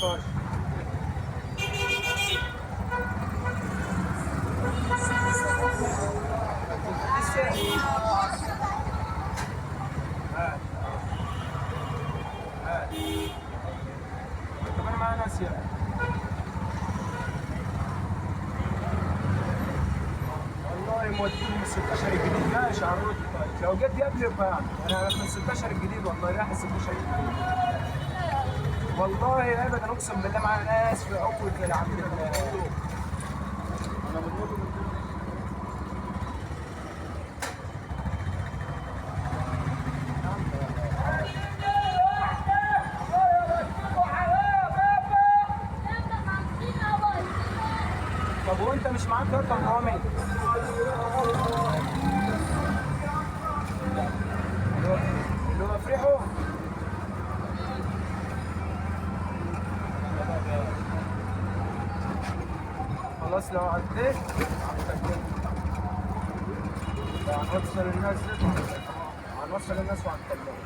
15. لسه هات هات. طب انا معايا ناس يعني. والله موديهم ال 16 الجديد. ماشي هنرد. طيب لو جت قبل يبقى يعني انا في ال 16 الجديد والله رايح ال 16 الجديد. والله ابدا اقسم بالله معايا ناس في اول عبد الله. انا بنقول طب وانت مش معاك رقم رامي؟ اللي هو فرحه. خلاص لو عديت هنوصل الناس. هنوصل الناس وهنكلمهم.